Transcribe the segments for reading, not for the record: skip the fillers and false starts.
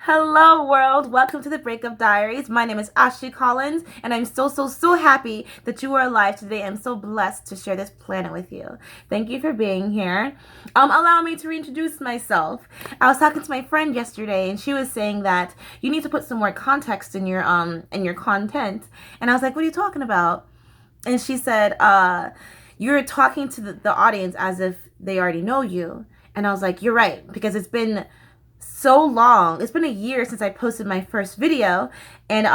Hello world, welcome to the Breakup Diaries. My name is Ashley Collins and I'm so happy that you are alive today. I'm so blessed to share this planet with you. Thank you for being here. Allow me to reintroduce myself. I was talking to my friend yesterday and she was saying that you need to put some more context in your content. And I was like, what are you talking about? And she said, you're talking to the audience as if they already know you. And I was like, you're right, because it's been so long. It's been a year since I posted my first video. And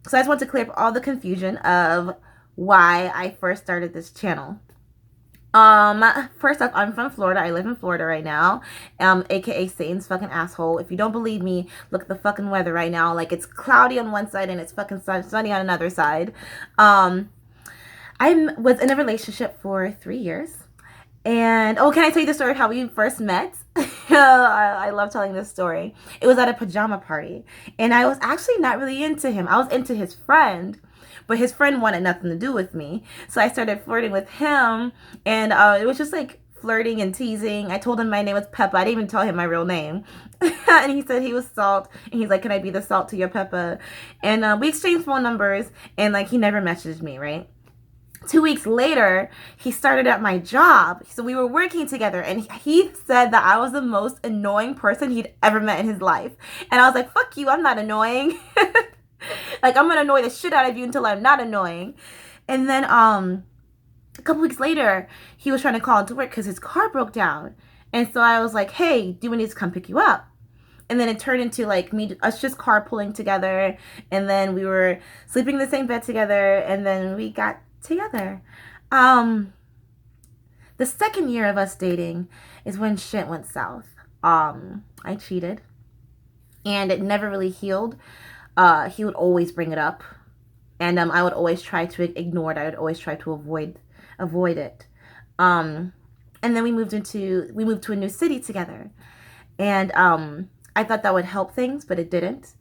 so I just want to clear up all the confusion of why I first started this channel. First off, I'm from Florida. I live in Florida right now. AKA Satan's fucking asshole. If you don't believe me, look at the fucking weather right now. Like, it's cloudy on one side and it's fucking sunny on another side. I was in a relationship for 3 years. And, oh, can I tell you the story of how we first met? I love telling this story. It was at a pajama party. And I was actually not really into him. I was into his friend. But his friend wanted nothing to do with me. So I started flirting with him. And it was just like flirting and teasing. I told him my name was Peppa. I didn't even tell him my real name. And he said he was Salt. And he's like, can I be the Salt to your Peppa? And we exchanged phone numbers. And like, he never messaged me, right? 2 weeks later, he started at my job. So we were working together and he said that I was the most annoying person he'd ever met in his life. And I was like, fuck you, I'm not annoying. Like, I'm gonna annoy the shit out of you until I'm not annoying. And then a couple weeks later, he was trying to call into work because his car broke down. And so I was like, hey, do we need to come pick you up? And then it turned into like us just carpooling together. And then we were sleeping in the same bed together. And then we got together. The second year of us dating is when shit went south. I cheated and it never really healed. He would always bring it up and I would always try to ignore it. I would always try to avoid it. And then we moved to a new city together. And I thought that would help things, but it didn't.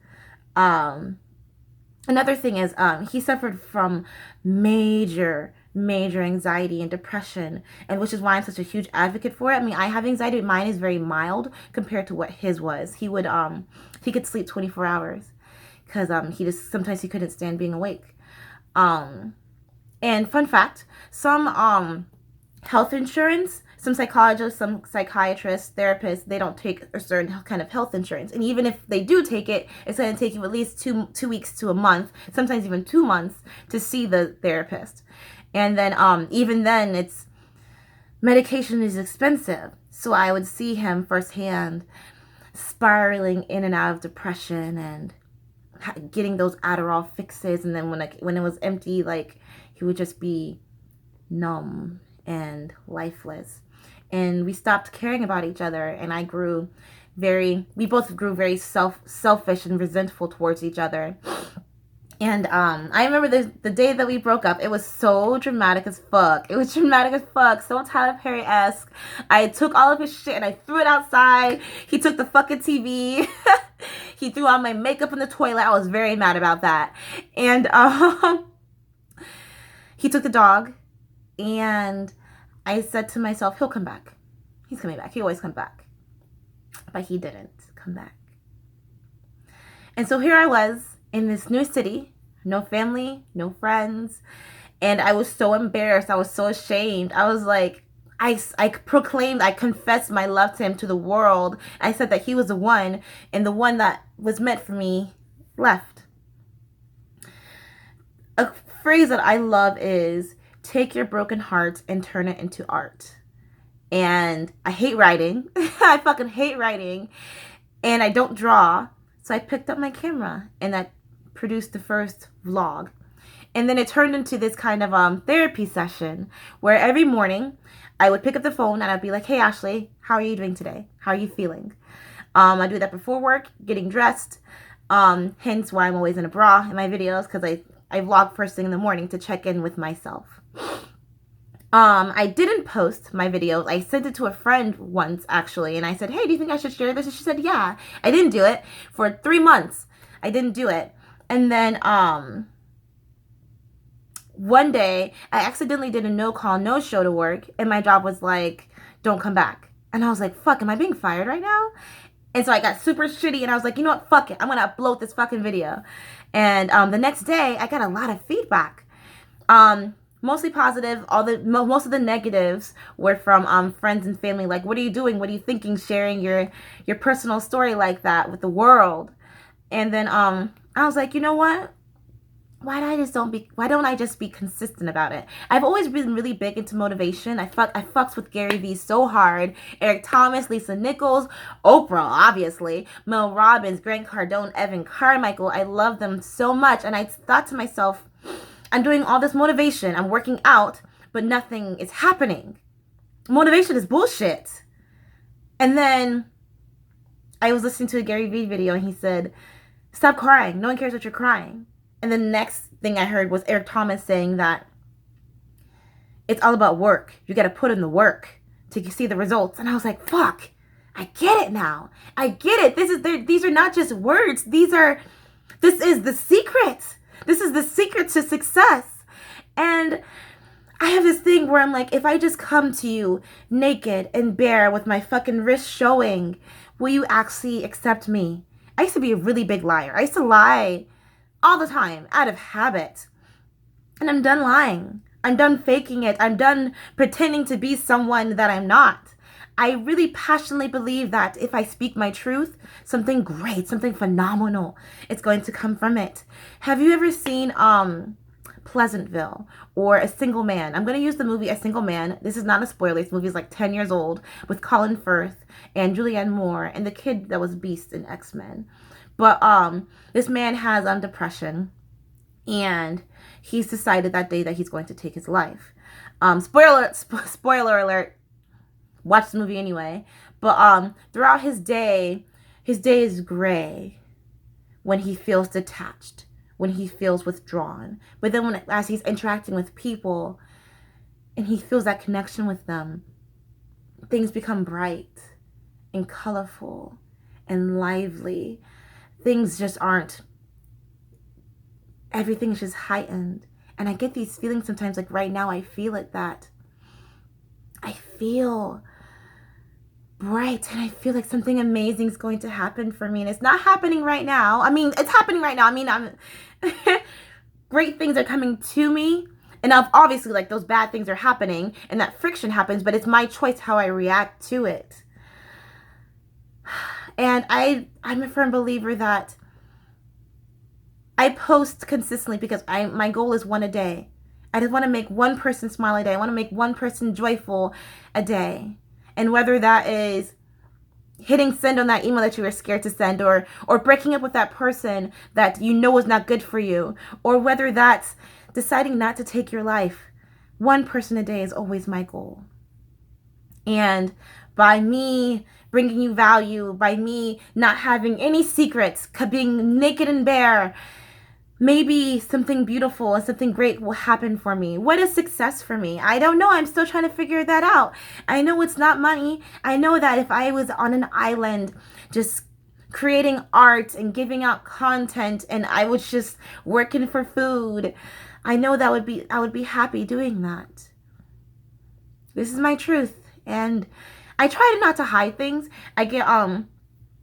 Another thing is he suffered from major anxiety and depression, and which is why I'm such a huge advocate for it. I mean, I have anxiety, but mine is very mild compared to what his was. He could sleep 24 hours because sometimes he couldn't stand being awake. And fun fact, some health insurance, some psychologists, some psychiatrists, therapists, they don't take a certain kind of health insurance. And even if they do take it, it's going to take you at least two weeks to a month, sometimes even 2 months to see the therapist. And then even then, medication is expensive. So I would see him firsthand spiraling in and out of depression and getting those Adderall fixes. And then when it was empty, like, he would just be numb and lifeless. And we stopped caring about each other, and we both grew very selfish and resentful towards each other. And I remember the day that we broke up, it was so dramatic as fuck. It was dramatic as fuck, so Tyler Perry-esque. I took all of his shit and I threw it outside. He took the fucking TV. He threw all my makeup in the toilet. I was very mad about that. And he took the dog, and I said to myself, he'll come back. He's coming back. He always comes back. But he didn't come back. And so here I was in this new city, no family, no friends. And I was so embarrassed. I was so ashamed. I was like, I proclaimed, I confessed my love to him, to the world. I said that he was the one, and the one that was meant for me left. A phrase that I love is, take your broken heart and turn it into art. And I hate writing. I fucking hate writing. And I don't draw. So I picked up my camera and I produced the first vlog. And then it turned into this kind of therapy session where every morning I would pick up the phone and I'd be like, hey, Ashley, how are you doing today? How are you feeling? I do that before work, getting dressed. Hence why I'm always in a bra in my videos, because I vlog first thing in the morning to check in with myself. I didn't post my videos. I sent it to a friend once, actually, and I said, hey, do you think I should share this? And she said, yeah. I didn't do it for 3 months. I didn't do it. And then one day, I accidentally did a no-call, no-show to work, and my job was like, don't come back. And I was like, fuck, am I being fired right now? And so I got super shitty, and I was like, you know what, fuck it, I'm gonna upload this fucking video. And the next day I got a lot of feedback, mostly positive. Most of the negatives were from friends and family, like, what are you doing, what are you thinking, sharing your personal story like that with the world. And then I was like, you know what, why don't I just be consistent about it? I've always been really big into motivation. I fucks with Gary Vee so hard. Eric Thomas, Lisa Nichols, Oprah, obviously, Mel Robbins, Grant Cardone, Evan Carmichael. I love them so much. And I thought to myself, I'm doing all this motivation, I'm working out, but nothing is happening. Motivation is bullshit. And then I was listening to a Gary Vee video, and he said, stop crying. No one cares what you're crying. And the next thing I heard was Eric Thomas saying that it's all about work. You got to put in the work to see the results. And I was like, fuck, I get it now. I get it. These are not just words. This is the secret. This is the secret to success. And I have this thing where I'm like, if I just come to you naked and bare with my fucking wrist showing, will you actually accept me? I used to be a really big liar. I used to lie all the time out of habit. And I'm done lying. I'm done faking it. I'm done pretending to be someone that I'm not. I really passionately believe that if I speak my truth, something great, something phenomenal, it's going to come from it. Have you ever seen Pleasantville or A Single Man? I'm going to use the movie A Single Man. This is not a spoiler. This movie is like 10 years old, with Colin Firth and Julianne Moore and the kid that was Beast in X-Men. But this man has depression, and he's decided that day that he's going to take his life. Spoiler alert. Watch the movie anyway. But throughout his day is gray when he feels detached, when he feels withdrawn. But then as he's interacting with people and he feels that connection with them, things become bright and colorful and lively. Things just aren't, everything's just heightened. And I get these feelings sometimes, like right now I feel it, that I feel bright and I feel like something amazing is going to happen for me. And it's not happening right now. I mean, it's happening right now. I mean, great things are coming to me. And obviously, like, those bad things are happening and that friction happens, but it's my choice how I react to it. And I'm a firm believer that I post consistently because my goal is one a day. I just want to make one person smile a day. I want to make one person joyful a day. And whether that is hitting send on that email that you were scared to send, or breaking up with that person that you know is not good for you, or whether that's deciding not to take your life, one person a day is always my goal. And by me bringing you value, by me not having any secrets, being naked and bare, maybe something beautiful and something great will happen for me. What is success for me? I don't know. I'm still trying to figure that out. I know it's not money. I know that if I was on an island just creating art and giving out content and I was just working for food, I know I would be happy doing that. This is my truth. And I try not to hide things. I get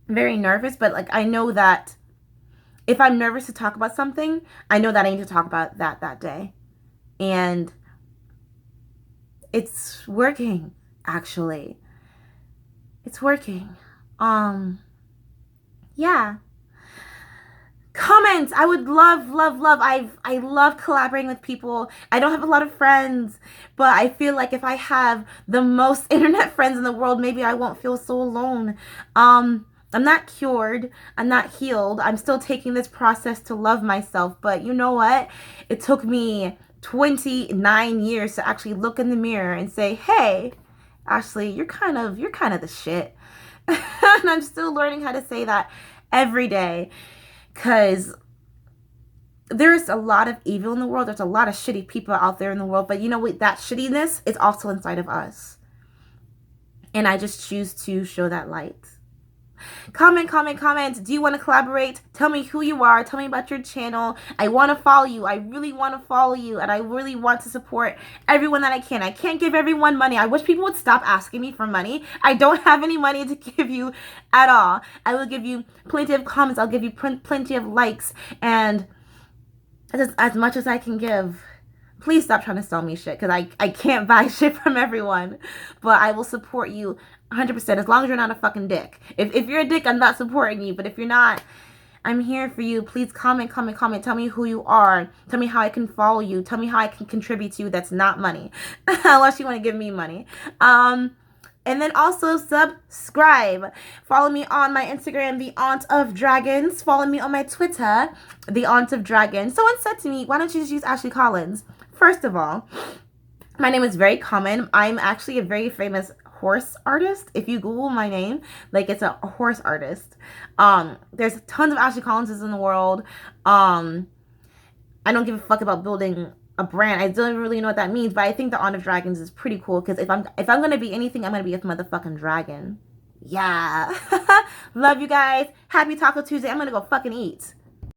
very nervous, but like I know that if I'm nervous to talk about something, I know that I need to talk about that day. And it's working, actually. It's working. Yeah. Comments. I would love. I love collaborating with people. I don't have a lot of friends, but I feel like if I have the most internet friends in the world, maybe I won't feel so alone. I'm not cured. I'm not healed. I'm still taking this process to love myself. But you know what? It took me 29 years to actually look in the mirror and say, hey, Ashley, you're kind of the shit. And I'm still learning how to say that every day. Because there's a lot of evil in the world. There's a lot of shitty people out there in the world. But you know what? That shittiness is also inside of us. And I just choose to show that light. Comment. Do you want to collaborate? Tell me who you are. Tell me about your channel. I want to follow you. I really want to follow you, and I really want to support everyone that I can. I can't give everyone money. I wish people would stop asking me for money. I don't have any money to give you at all. I will give you plenty of comments. I'll give you plenty of likes, and as much as I can give. Please stop trying to sell me shit, because I can't buy shit from everyone. But I will support you 100% as long as you're not a fucking dick. If you're a dick, I'm not supporting you. But if you're not, I'm here for you. Please comment. Tell me who you are. Tell me how I can follow you. Tell me how I can contribute to you. That's not money. Unless you want to give me money. And then also subscribe. Follow me on my Instagram, The Aunt of Dragons. Follow me on my Twitter, The Aunt of Dragons. Someone said to me, why don't you just use Ashley Collins? First of all, my name is very common. I'm actually a very famous horse artist. If you Google my name, like, it's a horse artist. There's tons of Ashley Collinses in the world. I don't give a fuck about building a brand. I don't really know what that means, but I think the Aunt of Dragons is pretty cool, because if I'm gonna be anything, I'm gonna be a motherfucking dragon. Yeah. Love you guys. Happy Taco Tuesday. I'm gonna go fucking eat.